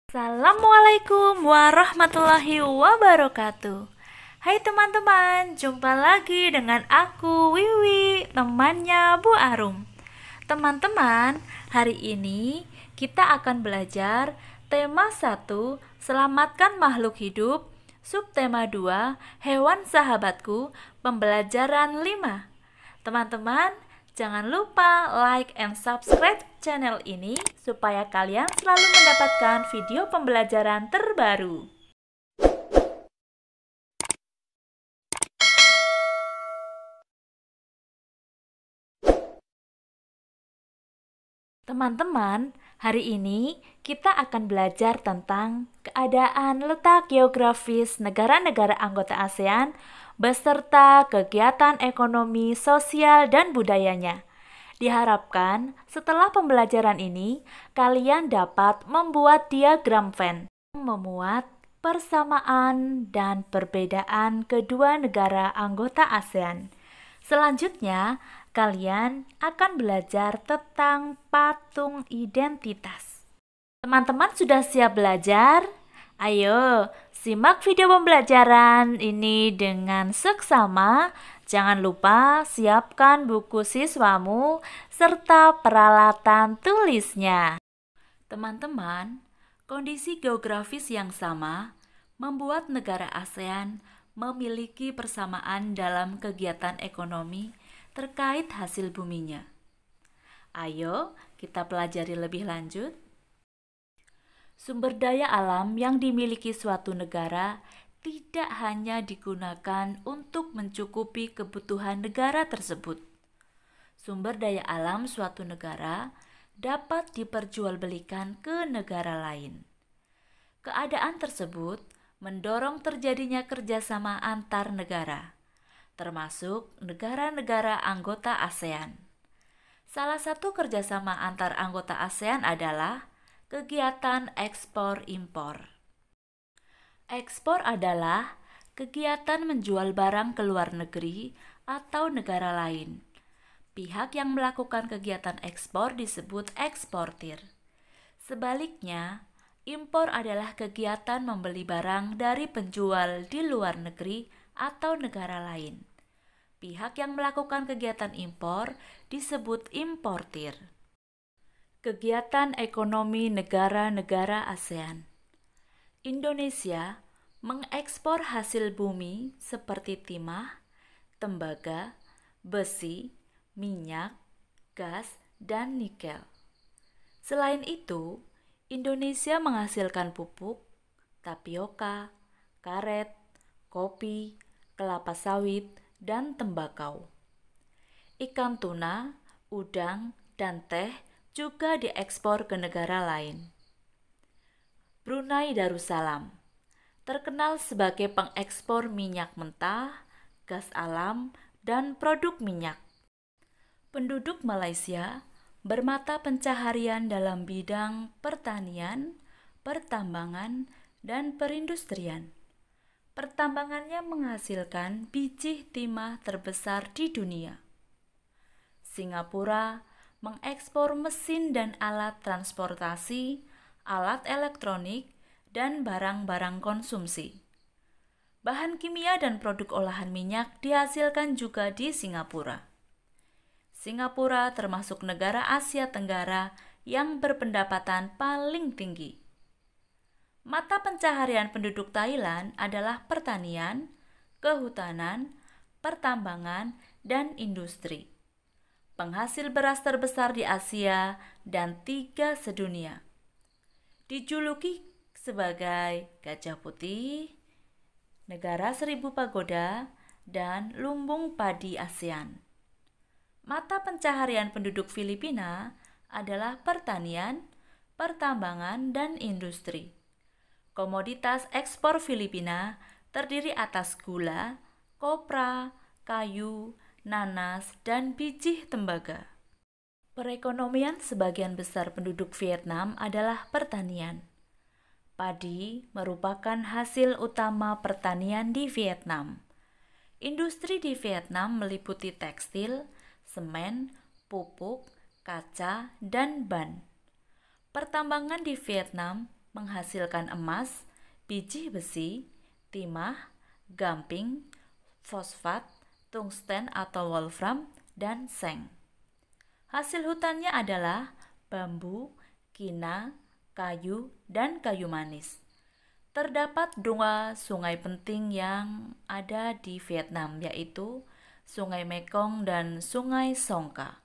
Assalamualaikum warahmatullahi wabarakatuh. Hai teman-teman, jumpa lagi dengan aku Wiwi, temannya Bu Arum. Teman-teman, hari ini kita akan belajar tema 1, selamatkan makhluk hidup, subtema 2, hewan sahabatku, pembelajaran 5. Teman-teman, jangan lupa like and subscribe channel ini supaya kalian selalu mendapatkan video pembelajaran terbaru. Teman-teman, hari ini kita akan belajar tentang keadaan letak geografis negara-negara anggota ASEAN beserta kegiatan ekonomi, sosial, dan budayanya. Diharapkan setelah pembelajaran ini, kalian dapat membuat diagram Venn, memuat persamaan dan perbedaan kedua negara anggota ASEAN. Selanjutnya, kalian akan belajar tentang patung identitas. Teman-teman sudah siap belajar? Ayo, simak video pembelajaran ini dengan seksama. Jangan lupa siapkan buku siswamu serta peralatan tulisnya. Teman-teman, kondisi geografis yang sama membuat negara ASEAN memiliki persamaan dalam kegiatan ekonomi terkait hasil buminya. Ayo, kita pelajari lebih lanjut. Sumber daya alam yang dimiliki suatu negara tidak hanya digunakan untuk mencukupi kebutuhan negara tersebut. Sumber daya alam suatu negara dapat diperjualbelikan ke negara lain. Keadaan tersebut mendorong terjadinya kerjasama antar negara, termasuk negara-negara anggota ASEAN. Salah satu kerjasama antar anggota ASEAN adalah kegiatan ekspor-impor. Ekspor adalah kegiatan menjual barang ke luar negeri atau negara lain. Pihak yang melakukan kegiatan ekspor disebut eksportir. Sebaliknya, impor adalah kegiatan membeli barang dari penjual di luar negeri atau negara lain. Pihak yang melakukan kegiatan impor disebut importir. Kegiatan ekonomi negara-negara ASEAN. Indonesia mengekspor hasil bumi seperti timah, tembaga, besi, minyak, gas, dan nikel. Selain itu, Indonesia menghasilkan pupuk, tapioka, karet, kopi, kelapa sawit, dan tembakau. Ikan tuna, udang, dan teh juga diekspor ke negara lain. Brunei Darussalam terkenal sebagai pengekspor minyak mentah, gas alam, dan produk minyak. Penduduk Malaysia bermata pencaharian dalam bidang pertanian, pertambangan, dan perindustrian. Pertambangannya menghasilkan biji timah terbesar di dunia. Singapura mengekspor mesin dan alat transportasi, alat elektronik, dan barang-barang konsumsi. Bahan kimia dan produk olahan minyak dihasilkan juga di Singapura. Singapura termasuk negara Asia Tenggara yang berpendapatan paling tinggi. Mata pencaharian penduduk Thailand adalah pertanian, kehutanan, pertambangan, dan industri. Penghasil beras terbesar di Asia dan 3 sedunia. Dijuluki sebagai gajah putih, negara 1000 pagoda, dan lumbung padi ASEAN. Mata pencaharian penduduk Filipina adalah pertanian, pertambangan, dan industri. Komoditas ekspor Filipina terdiri atas gula, kopra, kayu, nanas, dan biji tembaga. Perekonomian sebagian besar penduduk Vietnam adalah pertanian. Padi merupakan hasil utama pertanian di Vietnam. Industri di Vietnam meliputi tekstil, semen, pupuk, kaca, dan ban. Pertambangan di Vietnam menghasilkan emas, biji besi, timah, gamping, fosfat, tungsten atau wolfram, dan seng. Hasil hutannya adalah bambu, kina, kayu, dan kayu manis. Terdapat dua sungai penting yang ada di Vietnam, yaitu Sungai Mekong dan Sungai Songka.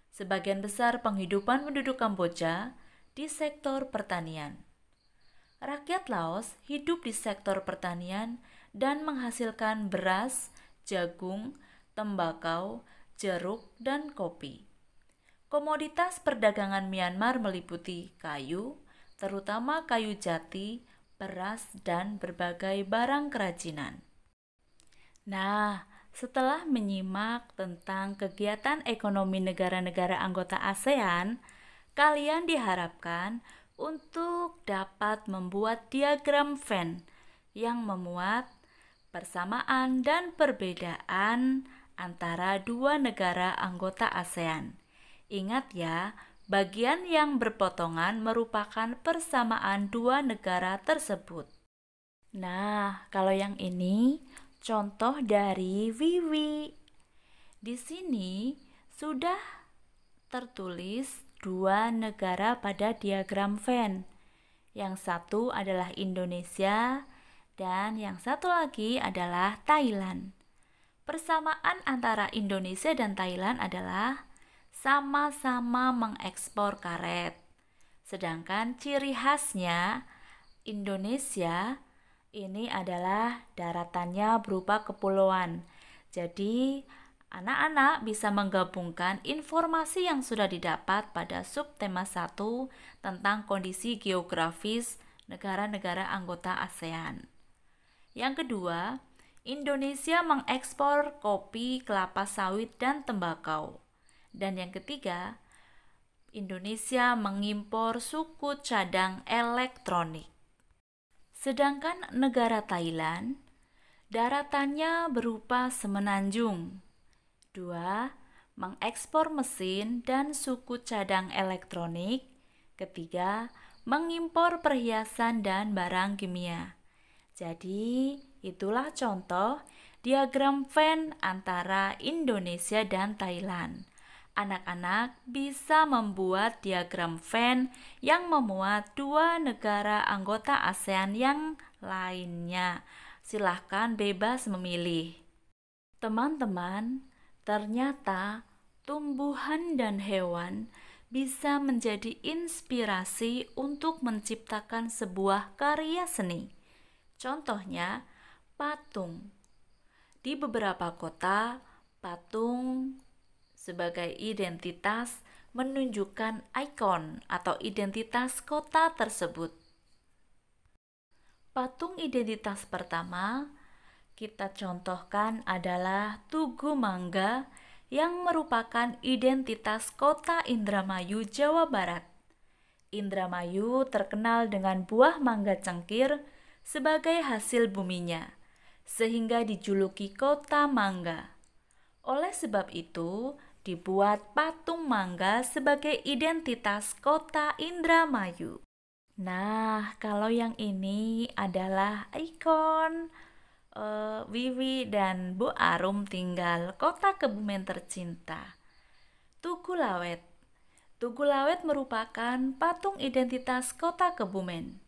Sebagian besar penghidupan penduduk Kamboja di sektor pertanian. Rakyat Laos hidup di sektor pertanian dan menghasilkan beras, jagung, tembakau, jeruk, dan kopi. Komoditas perdagangan Myanmar meliputi kayu, terutama kayu jati, beras, dan berbagai barang kerajinan. Nah, setelah menyimak tentang kegiatan ekonomi negara-negara anggota ASEAN, kalian diharapkan untuk dapat membuat diagram Venn yang memuat persamaan dan perbedaan antara dua negara anggota ASEAN. Ingat ya, bagian yang berpotongan merupakan persamaan dua negara tersebut. Nah, kalau yang ini contoh dari Wiwi. Di sini sudah tertulis dua negara pada diagram Venn. Yang satu adalah Indonesia dan yang satu lagi adalah Thailand. Persamaan antara Indonesia dan Thailand adalah sama-sama mengekspor karet. Sedangkan ciri khasnya Indonesia ini adalah daratannya berupa kepulauan. Jadi, anak-anak bisa menggabungkan informasi yang sudah didapat pada subtema 1 tentang kondisi geografis negara-negara anggota ASEAN. Yang kedua, Indonesia mengekspor kopi, kelapa sawit, dan tembakau. Dan yang ketiga, Indonesia mengimpor suku cadang elektronik. Sedangkan negara Thailand, daratannya berupa semenanjung. 2. Mengekspor mesin dan suku cadang elektronik. Ketiga, mengimpor perhiasan dan barang kimia. Jadi, itulah contoh diagram Venn antara Indonesia dan Thailand. Anak-anak bisa membuat diagram Venn yang memuat dua negara anggota ASEAN yang lainnya. Silahkan bebas memilih. Teman-teman, ternyata tumbuhan dan hewan bisa menjadi inspirasi untuk menciptakan sebuah karya seni. Contohnya, patung. Di beberapa kota, patung sebagai identitas menunjukkan ikon atau identitas kota tersebut. Patung identitas pertama kita contohkan adalah Tugu Mangga yang merupakan identitas kota Indramayu, Jawa Barat. Indramayu terkenal dengan buah mangga cengkir sebagai hasil buminya, sehingga dijuluki kota mangga. Oleh sebab itu, dibuat patung mangga sebagai identitas kota Indramayu. Nah, kalau yang ini adalah ikon Wiwi dan Bu Arum tinggal kota Kebumen tercinta. Tugu Lawet. Tugu Lawet merupakan patung identitas kota Kebumen.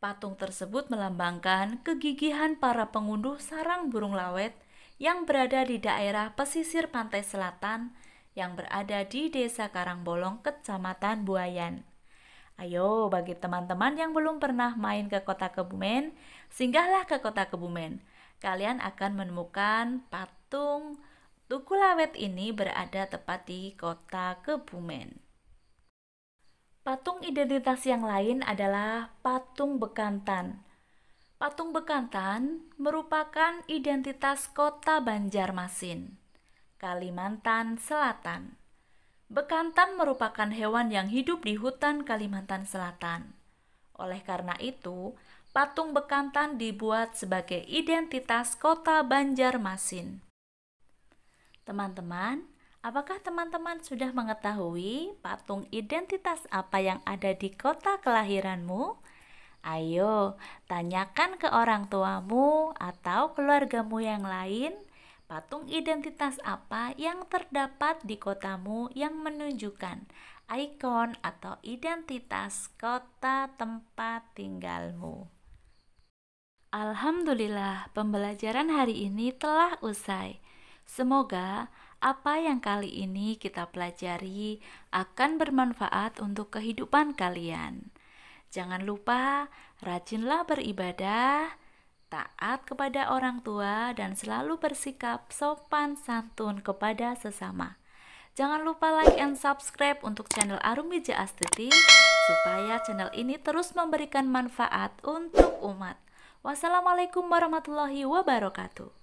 Patung tersebut melambangkan kegigihan para pengunduh sarang burung lawet yang berada di daerah pesisir pantai selatan yang berada di Desa Karangbolong, Kecamatan Buayan. Ayo, bagi teman-teman yang belum pernah main ke kota Kebumen, singgahlah ke kota Kebumen. Kalian akan menemukan patung Tugu Lawet ini berada tepat di kota Kebumen. Patung identitas yang lain adalah patung Bekantan. Patung Bekantan merupakan identitas kota Banjarmasin, Kalimantan Selatan. Bekantan merupakan hewan yang hidup di hutan Kalimantan Selatan. Oleh karena itu, patung Bekantan dibuat sebagai identitas kota Banjarmasin. Teman-teman, apakah teman-teman sudah mengetahui patung identitas apa yang ada di kota kelahiranmu? Ayo, tanyakan ke orang tuamu atau keluargamu yang lain, patung identitas apa yang terdapat di kotamu yang menunjukkan ikon atau identitas kota tempat tinggalmu. Alhamdulillah, pembelajaran hari ini telah usai. Semoga apa yang kali ini kita pelajari akan bermanfaat untuk kehidupan kalian. Jangan lupa rajinlah beribadah, taat kepada orang tua, dan selalu bersikap sopan santun kepada sesama. Jangan lupa like and subscribe untuk channel Arum Wija Astuti supaya channel ini terus memberikan manfaat untuk umat. Wassalamualaikum warahmatullahi wabarakatuh.